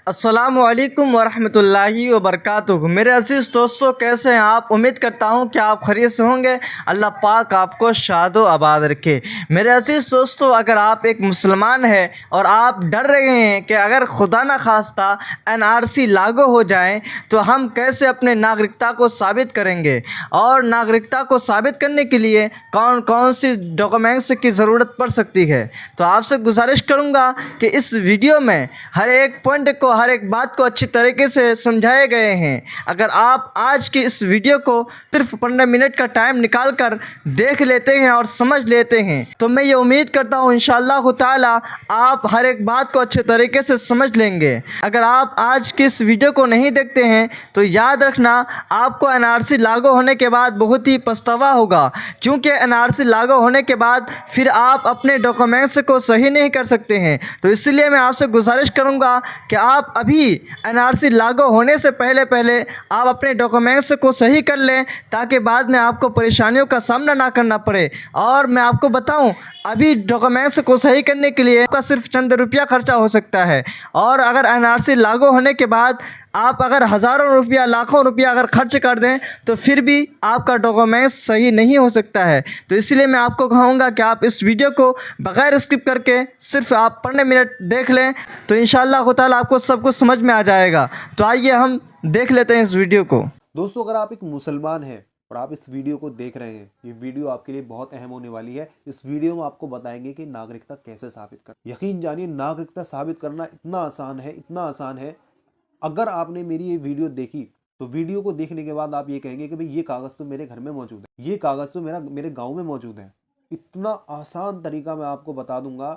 अस्सलामुअलैकुम वरहमतुल्लाहि वबरकातुहू। मेरे अज़ीज़ दोस्तों, कैसे हैं आप? उम्मीद करता हूं कि आप खैरियत से होंगे। अल्लाह पाक आपको शादो आबाद रखे। मेरे अज़ीज़ दोस्तों, अगर आप एक मुसलमान हैं और आप डर रहे हैं कि अगर खुदा न खास्ता एनआरसी लागू हो जाए तो हम कैसे अपने नागरिकता को साबित करेंगे, और नागरिकता को साबित करने के लिए कौन कौन सी डॉक्यूमेंट्स की ज़रूरत पड़ सकती है, तो आपसे गुजारिश करूँगा कि इस वीडियो में हर एक पॉइंट को, हर एक बात को अच्छी तरीके से समझाए गए हैं। अगर आप आज की इस वीडियो को सिर्फ 15 मिनट का टाइम निकाल कर देख लेते हैं और समझ लेते हैं तो मैं ये उम्मीद करता हूँ इंशाअल्लाह ताला आप हर एक बात को अच्छे तरीके से समझ लेंगे। अगर आप आज की इस वीडियो को नहीं देखते हैं तो याद रखना, आपको एनआरसी लागू होने के बाद बहुत ही पछतावा होगा, क्योंकि एनआरसी लागू होने के बाद फिर आप अपने डॉक्यूमेंट्स को सही नहीं कर सकते हैं। तो इसलिए मैं आपसे गुजारिश करूंगा कि आप अभी एनआरसी लागू होने से पहले आप अपने डॉक्यूमेंट्स को सही कर लें, ताकि बाद में आपको परेशानियों का सामना ना करना पड़े। और मैं आपको बताऊं, अभी डॉक्यूमेंट्स को सही करने के लिए आपका सिर्फ चंद रुपया खर्चा हो सकता है, और अगर एनआरसी लागू होने के बाद आप अगर हज़ारों रुपया, लाखों रुपया अगर खर्च कर दें तो फिर भी आपका डॉक्यूमेंट्स सही नहीं हो सकता है। तो इसलिए मैं आपको कहूँगा कि आप इस वीडियो को बग़ैर स्किप करके सिर्फ आप 15 मिनट देख लें, तो इंशाअल्लाह ताला आपको सब कुछ समझ में आ जाएगा। तो आइए हम देख लेते हैं इस वीडियो को। दोस्तों, अगर आप एक मुसलमान हैं और आप इस वीडियो को देख रहे हैं, ये वीडियो आपके लिए बहुत अहम होने वाली है। इस वीडियो में आपको बताएंगे कि नागरिकता कैसे साबित कर। यकीन जानिए, नागरिकता साबित करना इतना आसान है, इतना आसान है। अगर आपने मेरी ये वीडियो देखी तो वीडियो को देखने के बाद आप ये कहेंगे कि भाई ये कागज़ तो मेरे घर में मौजूद है, ये कागज़ तो मेरे गाँव में मौजूद है। इतना आसान तरीका मैं आपको बता दूंगा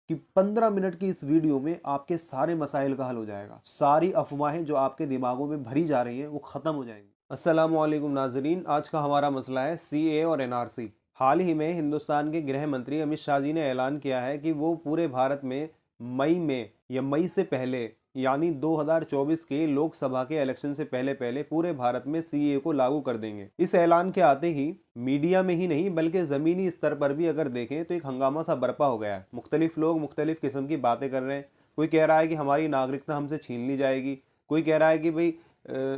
कि 15 मिनट की इस वीडियो में आपके सारे मसाइल का हल हो जाएगा। सारी अफवाहें जो आपके दिमागों में भरी जा रही हैं वो ख़त्म हो जाएंगी। अस्सलामुअलैकुम नाजरीन, आज का हमारा मसला है सीए और एनआरसी। हाल ही में हिंदुस्तान के गृह मंत्री अमित शाह जी ने ऐलान किया है कि वो पूरे भारत में मई से पहले, यानी 2024 के लोकसभा के इलेक्शन से पहले पूरे भारत में सीए को लागू कर देंगे। इस ऐलान के आते ही मीडिया में ही नहीं बल्कि ज़मीनी स्तर पर भी अगर देखें तो एक हंगामा सा बरपा हो गया है। मुख्तलिफ लोग मुख्तलिफ किस्म की बातें कर रहे हैं। कोई कह रहा है कि हमारी नागरिकता हमसे छीन ली जाएगी, कोई कह रहा है कि भाई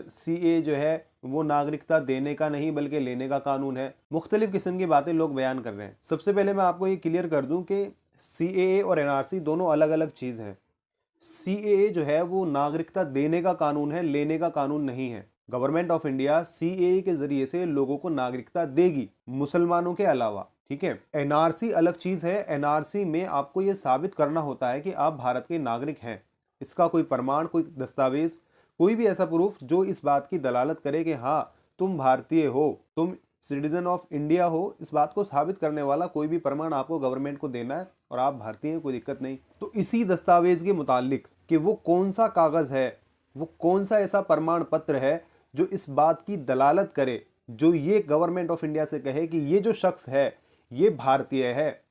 सीए जो है वो नागरिकता देने का नहीं बल्कि लेने का कानून है। मुख्तलिफ किस्म की बातें लोग बयान कर रहे हैं। सबसे पहले मैं आपको ये क्लियर कर दूं कि सीएए और एनआरसी दोनों अलग अलग चीज़ हैं। सीएए जो है वो नागरिकता देने का कानून है, लेने का कानून नहीं है। गवर्नमेंट ऑफ इंडिया सीएए के जरिए से लोगों को नागरिकता देगी, मुसलमानों के अलावा। ठीक है। एनआरसी अलग चीज है। एनआरसी में आपको ये साबित करना होता है कि आप भारत के नागरिक हैं। इसका कोई प्रमाण, कोई दस्तावेज, कोई भी ऐसा प्रूफ जो इस बात की दलालत करे कि हाँ तुम भारतीय हो, तुम सिटीजन ऑफ इंडिया हो, इस बात को साबित करने वाला कोई भी प्रमाण आपको गवर्नमेंट को देना है और आप भारतीय हैं, कोई दिक्कत नहीं। तो इसी दस्तावेज के मुतालिक कि वो कौन सा कागज है, वो कौन सा ऐसा प्रमाण पत्र है जो इस बात की दलालत करे, जो ये गवर्नमेंट ऑफ इंडिया से कहे कि ये जो शख्स है ये भारतीय है,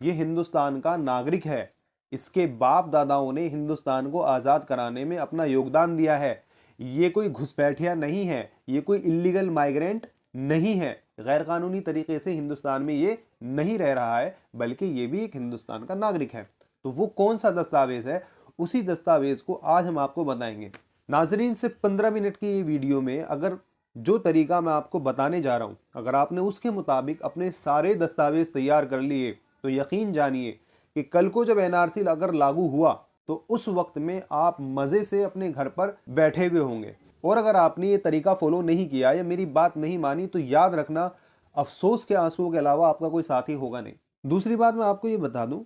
ये हिंदुस्तान का नागरिक है, इसके बाप दादाओं ने हिंदुस्तान को आज़ाद कराने में अपना योगदान दिया है, ये कोई घुसपैठिया नहीं है, ये कोई इलीगल माइग्रेंट नहीं है, गैर कानूनी तरीके से हिंदुस्तान में ये नहीं रह रहा है, बल्कि ये भी एक हिंदुस्तान का नागरिक है। तो वो कौन सा दस्तावेज है, उसी दस्तावेज को आज हम आपको बताएंगे। नाजरीन, से 15 मिनट की ये वीडियो में अगर जो तरीका मैं आपको बताने जा रहा हूँ, अगर आपने उसके मुताबिक अपने सारे दस्तावेज तैयार कर लिए तो यकीन जानिए कि कल को जब एनआरसी अगर लागू हुआ तो उस वक्त में आप मज़े से अपने घर पर बैठे हुए होंगे। और अगर आपने ये तरीका फॉलो नहीं किया या मेरी बात नहीं मानी तो याद रखना, अफसोस के आंसुओं के अलावा आपका कोई साथी होगा नहीं। दूसरी बात मैं आपको ये बता दूं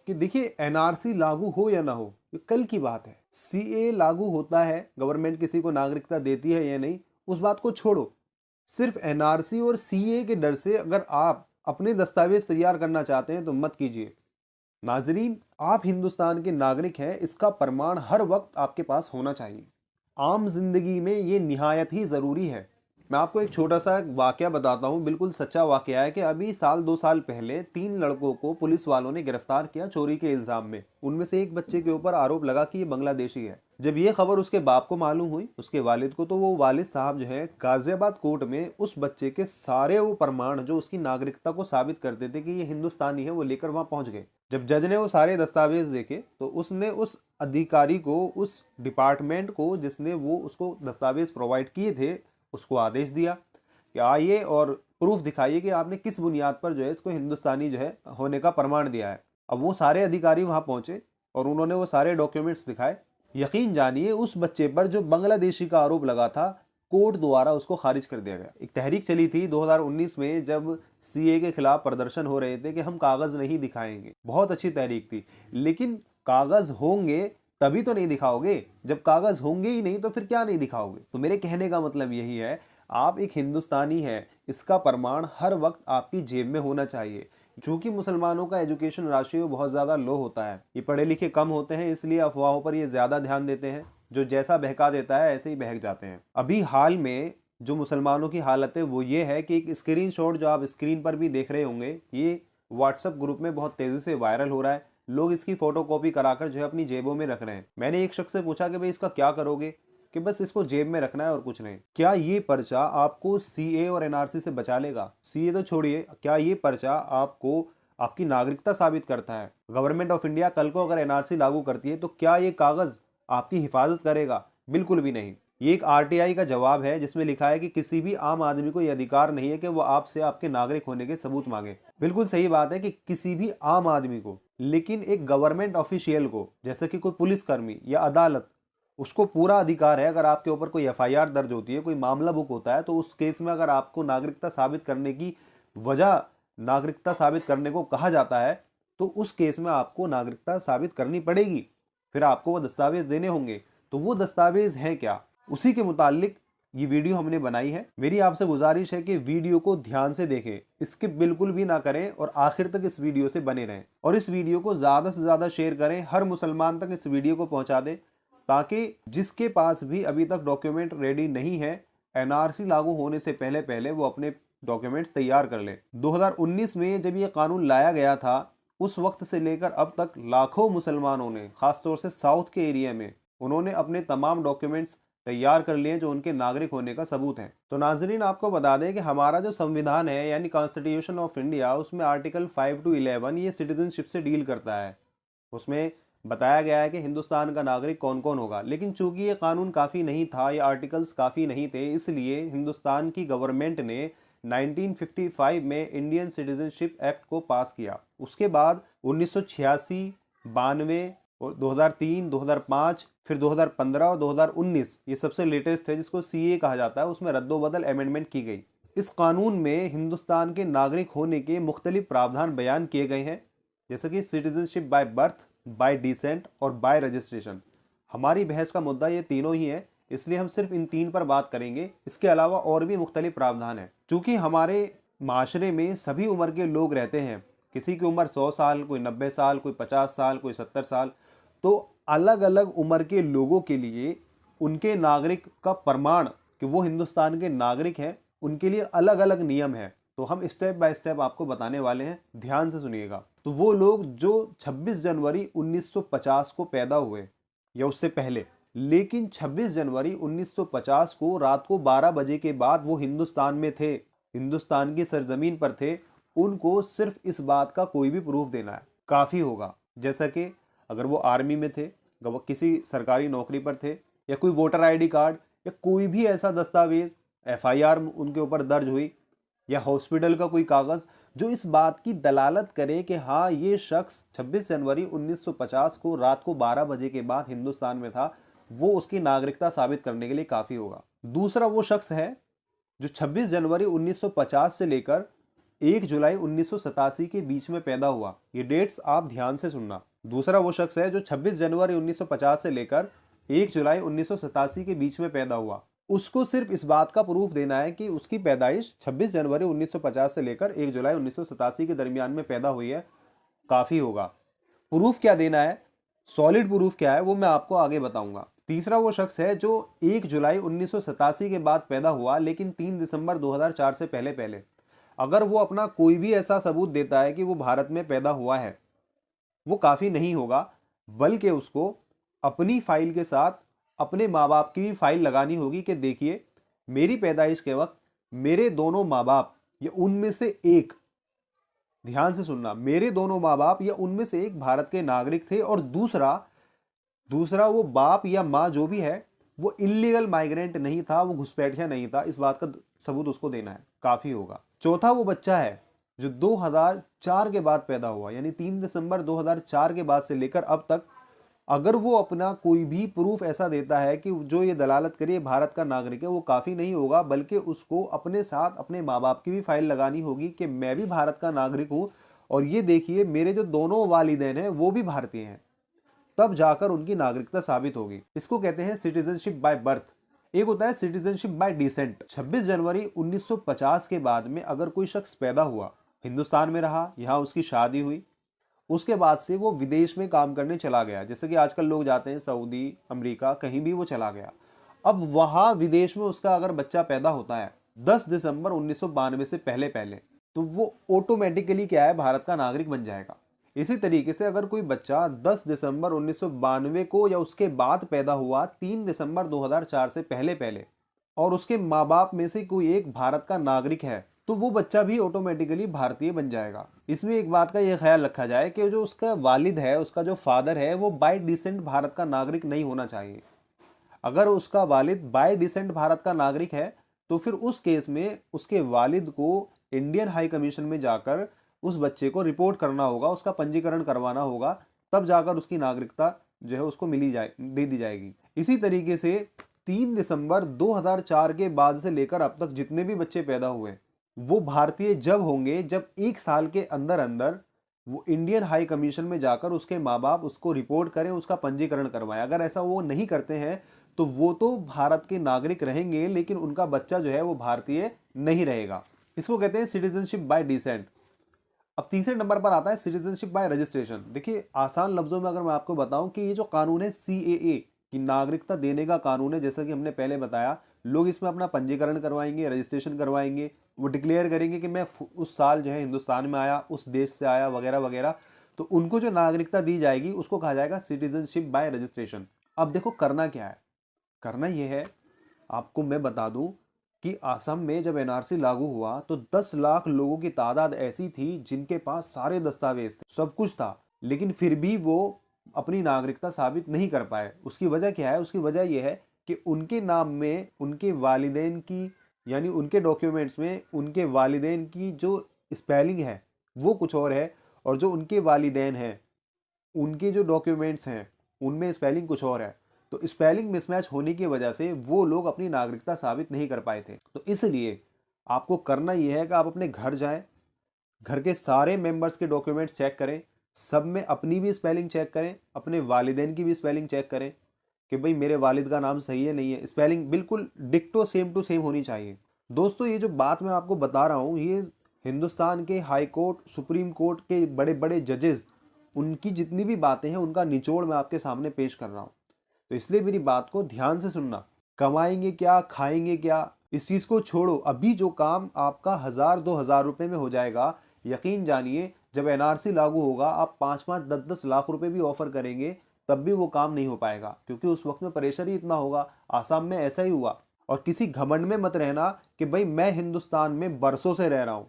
कि देखिए, एनआरसी लागू हो या ना हो ये कल की बात है। सीए लागू होता है, गवर्नमेंट किसी को नागरिकता देती है या नहीं, उस बात को छोड़ो। सिर्फ एनआरसी और सीए के डर से अगर आप अपने दस्तावेज तैयार करना चाहते हैं तो मत कीजिए। नाजरीन, आप हिंदुस्तान के नागरिक हैं, इसका प्रमाण हर वक्त आपके पास होना चाहिए। आम जिंदगी में ये निहायत ही ज़रूरी है। मैं आपको एक छोटा सा वाकया बताता हूँ, बिल्कुल सच्चा वाकया है कि अभी 2 साल पहले 3 लड़कों को पुलिस वालों ने गिरफ्तार किया चोरी के इल्ज़ाम में। उनमें से एक बच्चे के ऊपर आरोप लगा कि ये बांग्लादेशी है। जब ये खबर उसके बाप को मालूम हुई, उसके वालिद को, तो वो वालिद साहब जो है गाजियाबाद कोर्ट में उस बच्चे के सारे वो प्रमाण जो उसकी नागरिकता को साबित करते थे कि ये हिंदुस्तानी है, वो लेकर वहाँ पहुँच गए। जब जज ने वो सारे दस्तावेज देखे तो उसने उस अधिकारी को, उस डिपार्टमेंट को जिसने वो उसको दस्तावेज प्रोवाइड किए थे, उसको आदेश दिया कि आइए और प्रूफ दिखाइए कि आपने किस बुनियाद पर जो है इसको हिंदुस्तानी जो है होने का प्रमाण दिया है। अब वो सारे अधिकारी वहां पहुंचे और उन्होंने वो सारे डॉक्यूमेंट्स दिखाए। यकीन जानिए उस बच्चे पर जो बांग्लादेशी का आरोप लगा था, कोर्ट द्वारा उसको खारिज कर दिया गया। एक तहरीक चली थी 2019 में जब सीए के खिलाफ प्रदर्शन हो रहे थे कि हम कागज नहीं दिखाएंगे। बहुत अच्छी तहरीक थी, लेकिन कागज होंगे तभी तो नहीं दिखाओगे। जब कागज होंगे ही नहीं तो फिर क्या नहीं दिखाओगे। तो मेरे कहने का मतलब यही है, आप एक हिंदुस्तानी हैं, इसका प्रमाण हर वक्त आपकी जेब में होना चाहिए। चूंकि मुसलमानों का एजुकेशन राशियो बहुत ज़्यादा लो होता है, ये पढ़े लिखे कम होते हैं, इसलिए अफवाहों पर ये ज़्यादा ध्यान देते हैं। जो जैसा बहका देता है ऐसे ही बहक जाते हैं। अभी हाल में जो मुसलमानों की हालत है वो ये है कि एक स्क्रीनशॉट जो आप स्क्रीन पर भी देख रहे होंगे, ये व्हाट्सएप ग्रुप में बहुत तेज़ी से वायरल हो रहा है। लोग इसकी फोटोकॉपी कराकर जो है अपनी जेबों में रख रहे हैं। मैंने एक शख्स से पूछा कि भाई इसका क्या करोगे, कि बस इसको जेब में रखना है और कुछ नहीं। क्या ये पर्चा आपको सीए और एनआरसी से बचा लेगा? सीए तो छोड़िए, क्या ये पर्चा आपको आपकी नागरिकता साबित करता है? गवर्नमेंट ऑफ इंडिया कल को अगर एनआरसी लागू करती है तो क्या ये कागज आपकी हिफाजत करेगा? बिल्कुल भी नहीं। ये एक आरटीआई का जवाब है जिसमें लिखा है कि किसी भी आम आदमी को यह अधिकार नहीं है कि वो आपसे आपके नागरिक होने के सबूत मांगे। बिल्कुल सही बात है कि किसी भी आम आदमी को, लेकिन एक गवर्नमेंट ऑफिशियल को, जैसे कि कोई पुलिसकर्मी या अदालत, उसको पूरा अधिकार है। अगर आपके ऊपर कोई एफआईआर दर्ज होती है, कोई मामला बुक होता है, तो उस केस में अगर आपको नागरिकता साबित करने की वजह, नागरिकता साबित करने को कहा जाता है, तो उस केस में आपको नागरिकता साबित करनी पड़ेगी। फिर आपको वो दस्तावेज देने होंगे। तो वो दस्तावेज हैं क्या, उसी के मुतालिक ये वीडियो हमने बनाई है। मेरी आपसे गुजारिश है कि वीडियो को ध्यान से देखें, स्किप बिल्कुल भी ना करें और आखिर तक इस वीडियो से बने रहें। और इस वीडियो को ज़्यादा से ज़्यादा शेयर करें, हर मुसलमान तक इस वीडियो को पहुंचा दें, ताकि जिसके पास भी अभी तक डॉक्यूमेंट रेडी नहीं है, एनआरसी लागू होने से पहले पहले वो अपने डॉक्यूमेंट्स तैयार कर ले। 2019 में जब ये कानून लाया गया था, उस वक्त से लेकर अब तक लाखों मुसलमानों ने, खासतौर से साउथ के एरिया में, उन्होंने अपने तमाम डॉक्यूमेंट्स तैयार कर लिए जो उनके नागरिक होने का सबूत है। तो नाजरीन, आपको बता दें कि हमारा जो संविधान है यानी कॉन्स्टिट्यूशन ऑफ इंडिया, उसमें आर्टिकल 5 to 11 ये सिटीजनशिप से डील करता है। उसमें बताया गया है कि हिंदुस्तान का नागरिक कौन कौन होगा। लेकिन चूंकि ये कानून काफ़ी नहीं था, ये आर्टिकल्स काफ़ी नहीं थे, इसलिए हिंदुस्तान की गवर्नमेंट ने 1955 में इंडियन सिटीजनशिप एक्ट को पास किया। उसके बाद 1986, 92 और 2003, 2005, फिर 2015 और 2019, ये सबसे लेटेस्ट है जिसको सीए कहा जाता है, उसमें रद्दोबदल अमेंडमेंट की गई। इस कानून में हिंदुस्तान के नागरिक होने के मुख्तलिफ प्रावधान बयान किए गए हैं, जैसे कि citizenship by birth, bye decent और बाय रजिस्ट्रेशन। हमारी बहस का मुद्दा ये तीनों ही है, इसलिए हम सिर्फ इन तीन पर बात करेंगे। इसके अलावा और भी मुख्तलिफ प्रावधान है। चूँकि हमारे माशरे में सभी उम्र के लोग रहते हैं, किसी की उम्र 100 साल, कोई 90 साल, कोई 50 साल, कोई 70 साल, तो अलग अलग उम्र के लोगों के लिए उनके नागरिक का प्रमाण कि वो हिंदुस्तान के नागरिक हैं, उनके लिए अलग अलग नियम है। तो हम स्टेप बाय स्टेप आपको बताने वाले हैं, ध्यान से सुनिएगा। तो वो लोग जो 26 जनवरी 1950 को पैदा हुए या उससे पहले, लेकिन 26 जनवरी 1950 को रात को 12 बजे के बाद वो हिंदुस्तान में थे, हिंदुस्तान की सरजमीन पर थे, उनको सिर्फ इस बात का कोई भी प्रूफ देना है, काफ़ी होगा। जैसा कि अगर वो आर्मी में थे, किसी सरकारी नौकरी पर थे, या कोई वोटर आईडी कार्ड या कोई भी ऐसा दस्तावेज, एफआईआर उनके ऊपर दर्ज हुई, या हॉस्पिटल का कोई कागज जो इस बात की दलालत करे कि हाँ ये शख्स 26 जनवरी 1950 को रात को 12 बजे के बाद हिंदुस्तान में था, वो उसकी नागरिकता साबित करने के लिए काफ़ी होगा। दूसरा वो शख्स है जो 26 जनवरी 1950 से लेकर 1 जुलाई 1987 के बीच में पैदा हुआ। ये डेट्स आप ध्यान से सुनना। दूसरा वो शख्स है जो 26 जनवरी 1950 से लेकर 1 जुलाई 1987 के बीच में पैदा हुआ। उसको सिर्फ इस बात का प्रूफ देना है कि उसकी पैदाइश 26 जनवरी 1950 से लेकर 1 जुलाई 1987 के दरमियान में पैदा हुई है, काफ़ी होगा। प्रूफ क्या देना है, सॉलिड प्रूफ क्या है, वो मैं आपको आगे बताऊंगा। तीसरा वो शख्स है जो 1 जुलाई 1987 के बाद पैदा हुआ लेकिन 3 दिसंबर 2004 से पहले पहले, अगर वो अपना कोई भी ऐसा सबूत देता है कि वो भारत में पैदा हुआ है, वो काफ़ी नहीं होगा, बल्कि उसको अपनी फाइल के साथ अपने माँ बाप की भी फाइल लगानी होगी कि देखिए मेरी पैदाइश के वक्त मेरे दोनों माँ बाप या उनमें से एक ध्यान से सुनना, मेरे दोनों माँ बाप या उनमें से एक भारत के नागरिक थे, और दूसरा वो बाप या माँ जो भी है वो इलीगल माइग्रेंट नहीं था, वो घुसपैठिया नहीं था। इस बात का सबूत उसको देना है, काफी होगा। चौथा, वो बच्चा है जो 2004 के बाद पैदा हुआ, यानी 3 दिसंबर 2004 के बाद से लेकर अब तक, अगर वो अपना कोई भी प्रूफ ऐसा देता है कि जो ये दलालत करिए भारत का नागरिक है, वो काफ़ी नहीं होगा, बल्कि उसको अपने साथ अपने माँ बाप की भी फाइल लगानी होगी कि मैं भी भारत का नागरिक हूँ, और ये देखिए मेरे जो दोनों वालिदैन हैं वो भी भारतीय हैं, तब जाकर उनकी नागरिकता साबित होगी। इसको कहते हैं सिटीजनशिप बाय बर्थ। एक होता है सिटीजनशिप बाय डिसेंट। 26 जनवरी 1950 के बाद में अगर कोई शख्स पैदा हुआ, हिंदुस्तान में रहा, यहाँ उसकी शादी हुई, उसके बाद से वो विदेश में काम करने चला गया, जैसे कि आजकल लोग जाते हैं सऊदी, अमेरिका, कहीं भी वो चला गया। अब वहां विदेश में उसका अगर बच्चा पैदा होता है 10 दिसंबर 1992 से पहले पहले, तो वो ऑटोमेटिकली क्या है, भारत का नागरिक बन जाएगा। इसी तरीके से अगर कोई बच्चा 10 दिसंबर 1992 को या उसके बाद पैदा हुआ 3 दिसंबर 2004 से पहले पहले, और उसके माँ बाप में से कोई एक भारत का नागरिक है, तो वो बच्चा भी ऑटोमेटिकली भारतीय बन जाएगा। इसमें एक बात का ये ख्याल रखा जाए कि जो उसका वालिद है, उसका जो फादर है, वो बाय डिसेंट भारत का नागरिक नहीं होना चाहिए। अगर उसका वालिद बाय डिसेंट भारत का नागरिक है, तो फिर उस केस में उसके वालिद को इंडियन हाई कमीशन में जाकर उस बच्चे को रिपोर्ट करना होगा, उसका पंजीकरण करवाना होगा, तब जाकर उसकी नागरिकता जो है उसको दे दी जाएगी। इसी तरीके से 3 दिसंबर 2004 के बाद से लेकर अब तक जितने भी बच्चे पैदा हुए, वो भारतीय जब होंगे जब 1 साल के अंदर अंदर वो इंडियन हाई कमीशन में जाकर उसके माँ बाप उसको रिपोर्ट करें, उसका पंजीकरण करवाएं। अगर ऐसा वो नहीं करते हैं तो वो तो भारत के नागरिक रहेंगे, लेकिन उनका बच्चा जो है वो भारतीय नहीं रहेगा। इसको कहते हैं सिटीजनशिप बाय डिसेंट। अब तीसरे नंबर पर आता है सिटीजनशिप बाय रजिस्ट्रेशन। देखिए, आसान लफ्जों में अगर मैं आपको बताऊं कि ये जो कानून है CAA की नागरिकता देने का कानून है, जैसा कि हमने पहले बताया, लोग इसमें अपना पंजीकरण करवाएंगे, रजिस्ट्रेशन करवाएंगे, वो डिक्लेयर करेंगे कि मैं उस साल जो है हिंदुस्तान में आया, उस देश से आया, वगैरह वगैरह, तो उनको जो नागरिकता दी जाएगी उसको कहा जाएगा सिटीजनशिप बाय रजिस्ट्रेशन। अब देखो करना क्या है, करना यह है, आपको मैं बता दूं कि असम में जब NRC लागू हुआ तो 10 लाख लोगों की तादाद ऐसी थी जिनके पास सारे दस्तावेज थे, सब कुछ था, लेकिन फिर भी वो अपनी नागरिकता साबित नहीं कर पाए। उसकी वजह क्या है? उसकी वजह यह है कि उनके नाम में उनके वालिदैन की, यानी उनके डॉक्यूमेंट्स में उनके वालिदैन की जो स्पेलिंग है वो कुछ और है, और जो उनके वालिदैन हैं उनके जो डॉक्यूमेंट्स हैं उनमें स्पेलिंग कुछ और है। तो स्पेलिंग मिसमैच होने की वजह से वो लोग अपनी नागरिकता साबित नहीं कर पाए थे। तो इसलिए आपको करना यह है कि आप अपने घर जाएं, घर के सारे मेंबर्स के डॉक्यूमेंट्स चेक करें, सब में अपनी भी स्पेलिंग चेक करें, अपने वालिदैन की भी स्पेलिंग चेक करें कि भाई मेरे वालिद का नाम सही है नहीं है, स्पेलिंग बिल्कुल डिक्टो सेम टू सेम होनी चाहिए। दोस्तों, ये जो बात मैं आपको बता रहा हूँ, ये हिंदुस्तान के हाई कोर्ट, सुप्रीम कोर्ट के बड़े बड़े जजेस, उनकी जितनी भी बातें हैं उनका निचोड़ मैं आपके सामने पेश कर रहा हूँ। तो इसलिए मेरी बात को ध्यान से सुनना। कमाएंगे क्या, खाएंगे क्या, इस चीज़ को छोड़ो। अभी जो काम आपका 1000-2000 रुपए में हो जाएगा, यकीन जानिए जब NRC लागू होगा आप 5-5, 10-10 लाख रुपए भी ऑफर करेंगे तब भी वो काम नहीं हो पाएगा, क्योंकि उस वक्त में प्रेशर ही इतना होगा। आसाम में ऐसा ही हुआ। और किसी घमंड में मत रहना कि भाई मैं हिंदुस्तान में बरसों से रह रहा हूँ,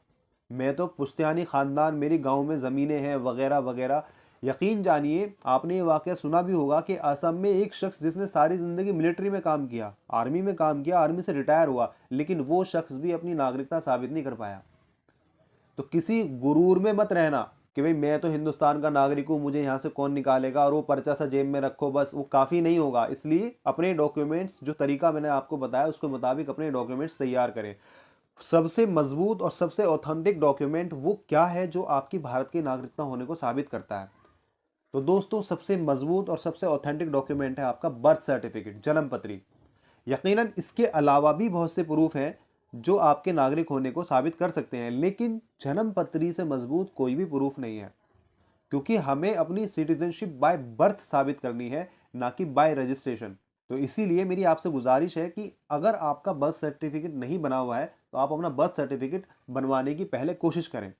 मैं तो पुश्तैनी खानदान, मेरी गाँव में ज़मीनें हैं, वगैरह वगैरह। यकीन जानिए, आपने ये वाकया सुना भी होगा कि असम में एक शख्स जिसने सारी ज़िंदगी मिलिट्री में काम किया, आर्मी में काम किया, आर्मी से रिटायर हुआ, लेकिन वो शख्स भी अपनी नागरिकता साबित नहीं कर पाया। तो किसी गुरूर में मत रहना कि भाई मैं तो हिंदुस्तान का नागरिक हूँ, मुझे यहाँ से कौन निकालेगा, और वो पर्चा सा जेब में रखो बस, वो काफ़ी नहीं होगा। इसलिए अपने डॉक्यूमेंट्स, जो तरीका मैंने आपको बताया उसके मुताबिक अपने डॉक्यूमेंट्स तैयार करें। सबसे मजबूत और सबसे ऑथेंटिक डॉक्यूमेंट वो क्या है जो आपकी भारत की नागरिकता होने को साबित करता है? तो दोस्तों, सबसे मजबूत और सबसे ऑथेंटिक डॉक्यूमेंट है आपका बर्थ सर्टिफिकेट, जन्म पत्री। यकीनन इसके अलावा भी बहुत से प्रूफ हैं जो आपके नागरिक होने को साबित कर सकते हैं, लेकिन जन्म पत्री से मजबूत कोई भी प्रूफ नहीं है, क्योंकि हमें अपनी सिटीजनशिप बाय बर्थ साबित करनी है, ना कि बाय रजिस्ट्रेशन। तो इसीलिए मेरी आपसे गुजारिश है कि अगर आपका बर्थ सर्टिफिकेट नहीं बना हुआ है तो आप अपना बर्थ सर्टिफिकेट बनवाने की पहले कोशिश करें।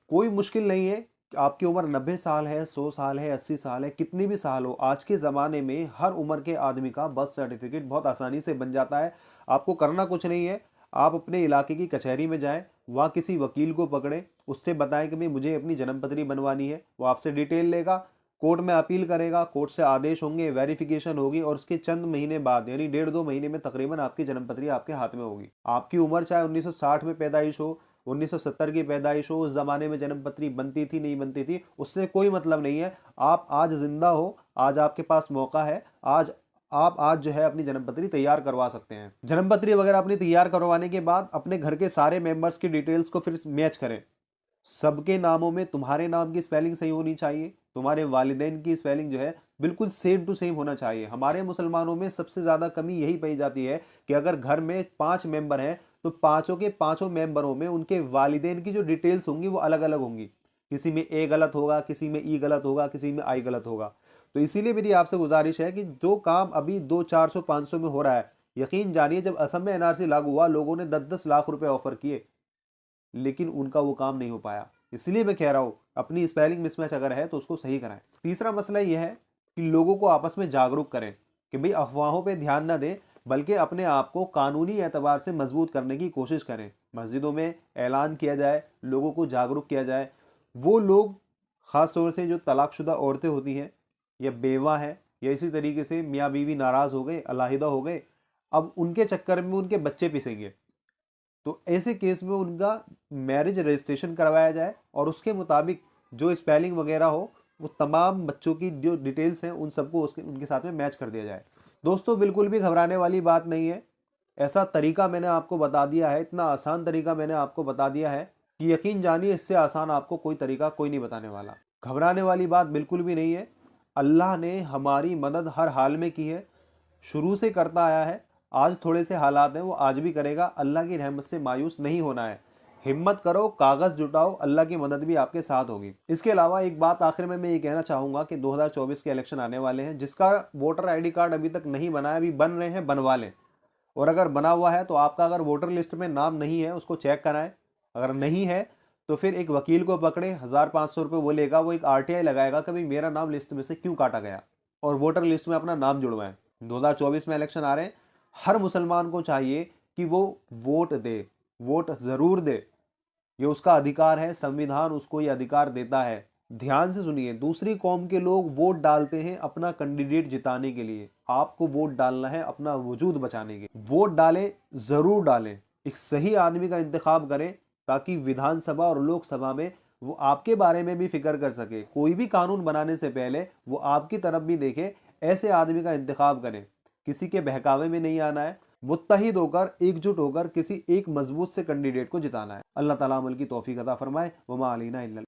कोई मुश्किल नहीं है। आपकी उम्र 90 साल है, 100 साल है, 80 साल है, कितनी भी साल हो, आज के ज़माने में हर उम्र के आदमी का बर्थ सर्टिफिकेट बहुत आसानी से बन जाता है। आपको करना कुछ नहीं है, आप अपने इलाके की कचहरी में जाएं, वहाँ किसी वकील को पकड़े, उससे बताएं कि भाई मुझे अपनी जन्मपत्री बनवानी है, वो आपसे डिटेल लेगा, कोर्ट में अपील करेगा, कोर्ट से आदेश होंगे, वेरिफिकेशन होगी और उसके चंद महीने बाद यानी 1.5-2 महीने में तकरीबन आपकी जन्मपत्री आपके हाथ में होगी। आपकी उम्र चाहे 1960 में पैदाइश हो, 1970 की पैदाइश हो, उस जमाने में जन्मपत्री बनती थी नहीं बनती थी, उससे कोई मतलब नहीं है। आप आज जिंदा हो, आज आपके पास मौका है, आप आज जो है अपनी जन्मपत्री तैयार करवा सकते हैं। जन्मपत्री वगैरह अपनी तैयार करवाने के बाद अपने घर के सारे मेंबर्स की डिटेल्स को फिर मैच करें। सबके नामों में तुम्हारे नाम की स्पेलिंग सही होनी चाहिए, तुम्हारे वालिदैन की स्पेलिंग जो है बिल्कुल सेम टू सेम होना चाहिए। हमारे मुसलमानों में सबसे ज्यादा कमी यही पाई जाती है कि अगर घर में 5 मेंबर हैं तो पांचों के पांचों मेंबरों में उनके वालिदैन की जो डिटेल्स होंगी वो अलग अलग होंगी। किसी में ए गलत होगा, किसी में ई गलत होगा, किसी में आई गलत होगा। तो इसीलिए मेरी आपसे गुजारिश है कि जो काम अभी 200-400-500 में हो रहा है, यकीन जानिए जब असम में एनआरसी लागू हुआ लोगों ने 10-10 लाख रुपए ऑफर किए, लेकिन उनका वो काम नहीं हो पाया। इसलिए मैं कह रहा हूं अपनी स्पेलिंग मिसमैच अगर है तो उसको सही कराएं। तीसरा मसला यह है कि लोगों को आपस में जागरूक करें कि भाई अफवाहों पे ध्यान ना दें, बल्कि अपने आप को कानूनी एतबार से मजबूत करने की कोशिश करें। मस्जिदों में ऐलान किया जाए, लोगों को जागरूक किया जाए। वो लोग ख़ास तौर से जो तलाकशुदा औरतें होती हैं या बेवा हैं या इसी तरीके से मियाँ बीवी नाराज़ हो गए, अलहदा हो गए, अब उनके चक्कर में उनके बच्चे पिसेंगे, तो ऐसे केस में उनका मैरिज रजिस्ट्रेशन करवाया जाए और उसके मुताबिक जो स्पेलिंग वगैरह हो वो तमाम बच्चों की जो डिटेल्स हैं उन सबको उनके साथ में मैच कर दिया जाए। दोस्तों बिल्कुल भी घबराने वाली बात नहीं है। ऐसा तरीका मैंने आपको बता दिया है, इतना आसान तरीका मैंने आपको बता दिया है कि यकीन जानिए इससे आसान आपको कोई तरीका कोई नहीं बताने वाला। घबराने वाली बात बिल्कुल भी नहीं है। अल्लाह ने हमारी मदद हर हाल में की है, शुरू से करता आया है। आज थोड़े से हालात हैं वो आज भी करेगा। अल्लाह की रहमत से मायूस नहीं होना है, हिम्मत करो, कागज जुटाओ, अल्लाह की मदद भी आपके साथ होगी। इसके अलावा एक बात आखिर में मैं ये कहना चाहूंगा कि 2024 के इलेक्शन आने वाले हैं। जिसका वोटर आईडी कार्ड अभी तक नहीं बना है, अभी बन रहे हैं, बनवा लें। और अगर बना हुआ है तो आपका अगर वोटर लिस्ट में नाम नहीं है उसको चेक कराएं। अगर नहीं है तो फिर एक वकील को पकड़े, 1500 रुपये वो लेगा, वो एक RTI लगाएगा कि भाई मेरा नाम लिस्ट में से क्यों काटा गया, और वोटर लिस्ट में अपना नाम जुड़वाएं। 2024 में इलेक्शन आ रहे हैं, हर मुसलमान को चाहिए कि वो वोट दे, वोट जरूर दे, ये उसका अधिकार है, संविधान उसको ये अधिकार देता है। ध्यान से सुनिए, दूसरी कौम के लोग वोट डालते हैं अपना कैंडिडेट जिताने के लिए, आपको वोट डालना है अपना वजूद बचाने के। वोट डालें, जरूर डालें, एक सही आदमी का इंतखाब करें ताकि विधानसभा और लोकसभा में वो आपके बारे में भी फिक्र कर सके। कोई भी कानून बनाने से पहले वो आपकी तरफ भी देखे, ऐसे आदमी का इंतखाब करें। किसी के बहकावे में नहीं आना है, मुत्तहिद होकर, एकजुट होकर किसी एक मजबूत से कैंडिडेट को जिताना है। अल्लाह ताला अमल की तौफीक अता फरमाए। वमा अलैना इल्ला